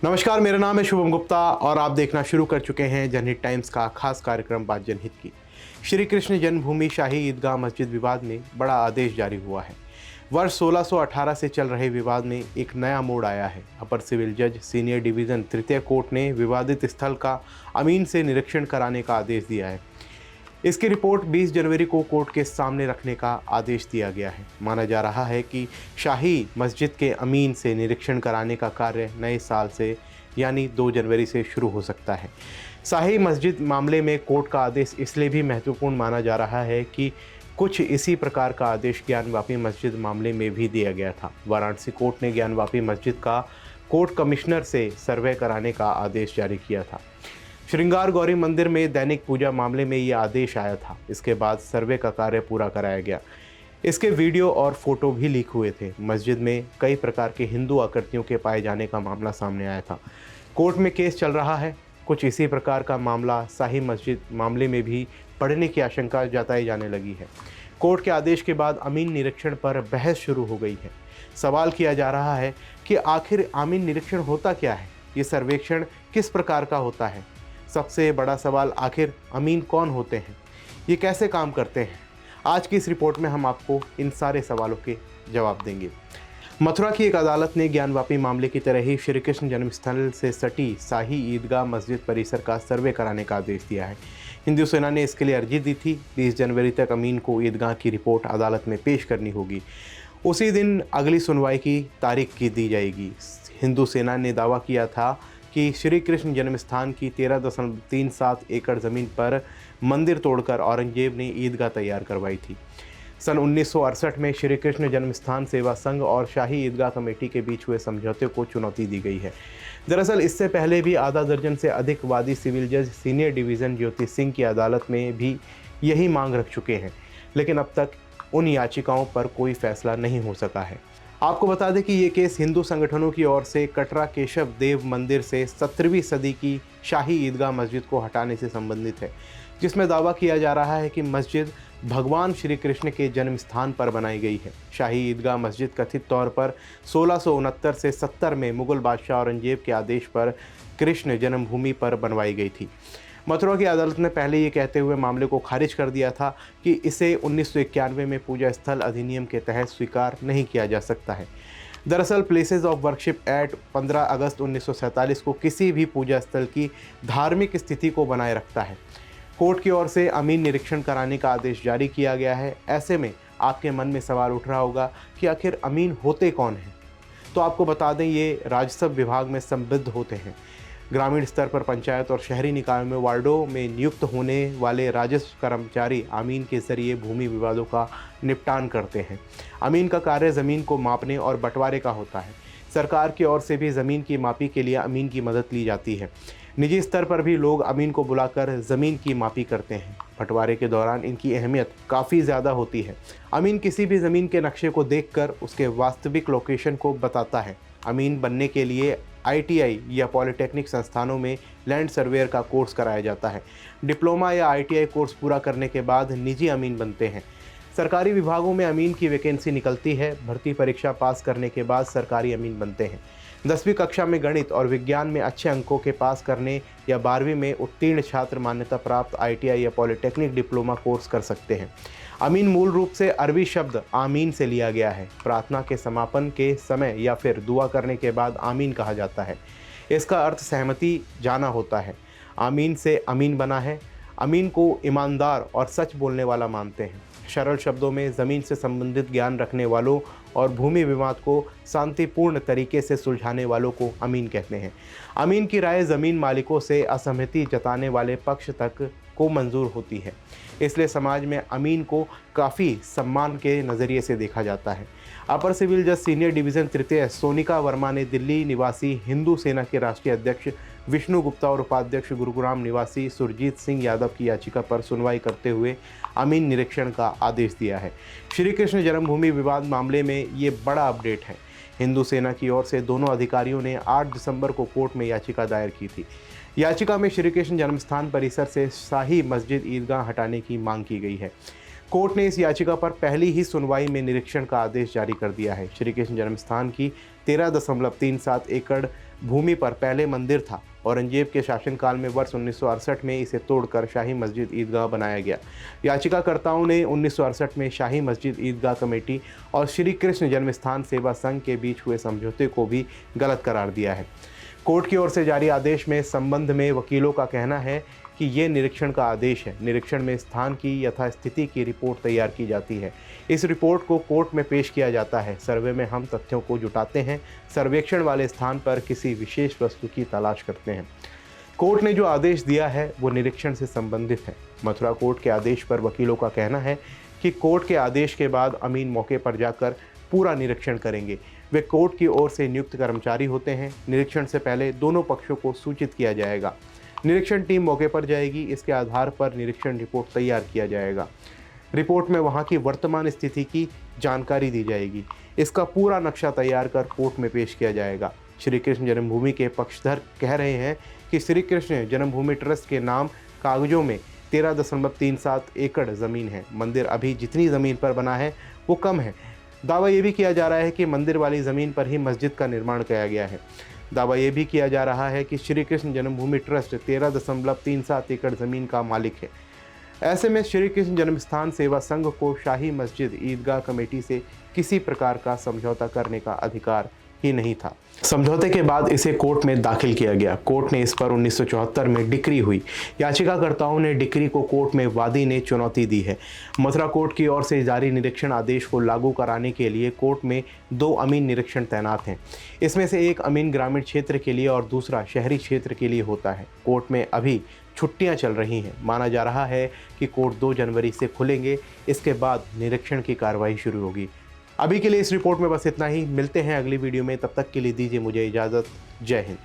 नमस्कार, मेरा नाम है शुभम गुप्ता और आप देखना शुरू कर चुके हैं जनहित टाइम्स का खास कार्यक्रम बात जनहित की। श्री कृष्ण जन्मभूमि शाही ईदगाह मस्जिद विवाद में बड़ा आदेश जारी हुआ है। वर्ष 1618 से चल रहे विवाद में एक नया मोड़ आया है। अपर सिविल जज सीनियर डिवीज़न तृतीय कोर्ट ने विवादित स्थल का अमीन से निरीक्षण कराने का आदेश दिया है। इसकी रिपोर्ट 20 जनवरी को कोर्ट के सामने रखने का आदेश दिया गया है। माना जा रहा है कि शाही मस्जिद के अमीन से निरीक्षण कराने का कार्य नए साल से यानी 2 जनवरी से शुरू हो सकता है। शाही मस्जिद मामले में कोर्ट का आदेश इसलिए भी महत्वपूर्ण माना जा रहा है कि कुछ इसी प्रकार का आदेश ज्ञानवापी मस्जिद मामले में भी दिया गया था। वाराणसी कोर्ट ने ज्ञानवापी मस्जिद का कोर्ट कमिश्नर से सर्वे कराने का आदेश जारी किया था। श्रृंगार गौरी मंदिर में दैनिक पूजा मामले में ये आदेश आया था। इसके बाद सर्वे का कार्य पूरा कराया गया। इसके वीडियो और फोटो भी लीक हुए थे। मस्जिद में कई प्रकार के हिंदू आकृतियों के पाए जाने का मामला सामने आया था। कोर्ट में केस चल रहा है। कुछ इसी प्रकार का मामला शाही मस्जिद मामले में भी पड़ने की आशंका जताई जाने लगी है। कोर्ट के आदेश के बाद अमीन निरीक्षण पर बहस शुरू हो गई है। सवाल किया जा रहा है कि आखिर अमीन निरीक्षण होता क्या है, ये सर्वेक्षण किस प्रकार का होता है। सबसे बड़ा सवाल, आखिर अमीन कौन होते हैं, ये कैसे काम करते हैं। आज की इस रिपोर्ट में हम आपको इन सारे सवालों के जवाब देंगे। मथुरा की एक अदालत ने ज्ञानवापी मामले की तरह ही श्री कृष्ण जन्मस्थल से सटी शाही ईदगाह मस्जिद परिसर का सर्वे कराने का आदेश दिया है। हिंदू सेना ने इसके लिए अर्जी दी थी। 20 जनवरी तक अमीन को ईदगाह की रिपोर्ट अदालत में पेश करनी होगी। उसी दिन अगली सुनवाई की तारीख की दी जाएगी। हिंदू सेना ने दावा किया था कि श्री कृष्ण जन्म स्थान की 13.37 एकड़ ज़मीन पर मंदिर तोड़कर औरंगजेब ने ईदगाह तैयार करवाई थी। सन 1968 में श्री कृष्ण जन्म स्थान सेवा संघ और शाही ईदगाह कमेटी के बीच हुए समझौते को चुनौती दी गई है। दरअसल इससे पहले भी आधा दर्जन से अधिक वादी सिविल जज सीनियर डिवीज़न ज्योति सिंह की अदालत में भी यही मांग रख चुके हैं, लेकिन अब तक उन याचिकाओं पर कोई फैसला नहीं हो सका है। आपको बता दें कि ये केस हिंदू संगठनों की ओर से कटरा केशव देव मंदिर से 17वीं सदी की शाही ईदगाह मस्जिद को हटाने से संबंधित है, जिसमें दावा किया जा रहा है कि मस्जिद भगवान श्री कृष्ण के जन्म स्थान पर बनाई गई है। शाही ईदगाह मस्जिद कथित तौर पर 1669 से 70 में मुगल बादशाह औरंगजेब के आदेश पर कृष्ण जन्मभूमि पर बनवाई गई थी। मथुरा की अदालत ने पहले ये कहते हुए मामले को खारिज कर दिया था कि इसे 1991 में पूजा स्थल अधिनियम के तहत स्वीकार नहीं किया जा सकता है। दरअसल प्लेसेस ऑफ वर्शिप एक्ट 15 अगस्त 1947 को किसी भी पूजा स्थल की धार्मिक स्थिति को बनाए रखता है। कोर्ट की ओर से अमीन निरीक्षण कराने का आदेश जारी किया गया है। ऐसे में आपके मन में सवाल उठ रहा होगा कि आखिर अमीन होते कौन हैं। तो आपको बता दें, ये राजस्व विभाग में संबद्ध होते हैं। ग्रामीण स्तर पर पंचायत और शहरी निकायों में वार्डों में नियुक्त होने वाले राजस्व कर्मचारी अमीन के जरिए भूमि विवादों का निपटान करते हैं। अमीन का कार्य ज़मीन को मापने और बंटवारे का होता है। सरकार की ओर से भी ज़मीन की मापी के लिए अमीन की मदद ली जाती है। निजी स्तर पर भी लोग अमीन को बुलाकर ज़मीन की मापी करते हैं। बंटवारे के दौरान इनकी अहमियत काफ़ी ज़्यादा होती है। अमीन किसी भी ज़मीन के नक्शे को देखकर उसके वास्तविक लोकेशन को बताता है। अमीन बनने के लिए ITI या पॉलिटेक्निक संस्थानों में लैंड सर्वेयर का कोर्स कराया जाता है। डिप्लोमा या ITI कोर्स पूरा करने के बाद निजी अमीन बनते हैं। सरकारी विभागों में अमीन की वैकेंसी निकलती है। भर्ती परीक्षा पास करने के बाद सरकारी अमीन बनते हैं। 10वीं कक्षा में गणित और विज्ञान में अच्छे अंकों के पास करने या 12वीं में उत्तीर्ण छात्र मान्यता प्राप्त ITI या पॉलिटेक्निक डिप्लोमा कोर्स कर सकते हैं। अमीन मूल रूप से अरबी शब्द आमीन से लिया गया है। प्रार्थना के समापन के समय या फिर दुआ करने के बाद आमीन कहा जाता है। इसका अर्थ सहमति जाना होता है। आमीन से अमीन बना है। अमीन को ईमानदार और सच बोलने वाला मानते हैं। सरल शब्दों में ज़मीन से संबंधित ज्ञान रखने वालों और भूमि विवाद को शांतिपूर्ण तरीके से सुलझाने वालों को अमीन कहते हैं। अमीन की राय ज़मीन मालिकों से असहमति जताने वाले पक्ष तक को मंजूर होती है। इसलिए समाज में अमीन को काफ़ी सम्मान के नज़रिए से देखा जाता है। अपर सिविल जज सीनियर डिवीज़न तृतीय सोनिका वर्मा ने दिल्ली निवासी हिंदू सेना के राष्ट्रीय अध्यक्ष विष्णु गुप्ता और उपाध्यक्ष गुरुग्राम निवासी सुरजीत सिंह यादव की याचिका पर सुनवाई करते हुए अमीन निरीक्षण का आदेश दिया है। श्री कृष्ण जन्मभूमि विवाद मामले में ये बड़ा अपडेट है। हिंदू सेना की ओर से दोनों अधिकारियों ने 8 दिसंबर को कोर्ट में याचिका दायर की थी। याचिका में श्री कृष्ण जन्मस्थान परिसर से शाही मस्जिद ईदगाह हटाने की मांग की गई है। कोर्ट ने इस याचिका पर पहली ही सुनवाई में निरीक्षण का आदेश जारी कर दिया है। श्री कृष्ण जन्म स्थान की 13.37 एकड़ भूमि पर पहले मंदिर था। औरंगजेब के शासनकाल में वर्ष 1968 में इसे तोड़कर शाही मस्जिद ईदगाह बनाया गया। याचिकाकर्ताओं ने 1968 में शाही मस्जिद ईदगाह कमेटी और श्री कृष्ण जन्म स्थान सेवा संघ के बीच हुए समझौते को भी गलत करार दिया है। कोर्ट की ओर से जारी आदेश में संबंध में वकीलों का कहना है कि ये निरीक्षण का आदेश है। निरीक्षण में स्थान की यथास्थिति की रिपोर्ट तैयार की जाती है। इस रिपोर्ट को कोर्ट में पेश किया जाता है। सर्वे में हम तथ्यों को जुटाते हैं, सर्वेक्षण वाले स्थान पर किसी विशेष वस्तु की तलाश करते हैं। कोर्ट ने जो आदेश दिया है वो निरीक्षण से संबंधित है। मथुरा कोर्ट के आदेश पर वकीलों का कहना है कि कोर्ट के आदेश के बाद अमीन मौके पर जाकर पूरा निरीक्षण करेंगे। वे कोर्ट की ओर से नियुक्त कर्मचारी होते हैं। निरीक्षण से पहले दोनों पक्षों को सूचित किया जाएगा। निरीक्षण टीम मौके पर जाएगी। इसके आधार पर निरीक्षण रिपोर्ट तैयार किया जाएगा। रिपोर्ट में वहां की वर्तमान स्थिति की जानकारी दी जाएगी। इसका पूरा नक्शा तैयार कर कोर्ट में पेश किया जाएगा। श्री कृष्ण जन्मभूमि के पक्षधर कह रहे हैं कि श्री कृष्ण जन्मभूमि ट्रस्ट के नाम कागजों में 13.37 एकड़ ज़मीन है। मंदिर अभी जितनी ज़मीन पर बना है वो कम है। दावा ये भी किया जा रहा है कि मंदिर वाली ज़मीन पर ही मस्जिद का निर्माण किया गया है। दावा ये भी किया जा रहा है कि श्री कृष्ण जन्मभूमि ट्रस्ट 13.37 एकड़ ज़मीन का मालिक है। ऐसे में श्री कृष्ण जन्मस्थान सेवा संघ को शाही मस्जिद ईदगाह कमेटी से किसी प्रकार का समझौता करने का अधिकार ही नहीं था। समझौते के बाद इसे कोर्ट में दाखिल किया गया। कोर्ट ने इस पर 1974 में डिक्री हुई। याचिकाकर्ताओं ने डिक्री को कोर्ट में वादी ने चुनौती दी है। मथुरा कोर्ट की ओर से जारी निरीक्षण आदेश को लागू कराने के लिए कोर्ट में 2 अमीन निरीक्षण तैनात हैं। इसमें से एक अमीन ग्रामीण क्षेत्र के लिए और दूसरा शहरी क्षेत्र के लिए होता है। कोर्ट में अभी छुट्टियां चल रही हैं। माना जा रहा है कि कोर्ट 2 जनवरी से खुलेंगे। इसके बाद निरीक्षण की कार्रवाई शुरू होगी। अभी के लिए इस रिपोर्ट में बस इतना ही। मिलते हैं अगली वीडियो में। तब तक के लिए दीजिए मुझे इजाज़त। जय हिंद।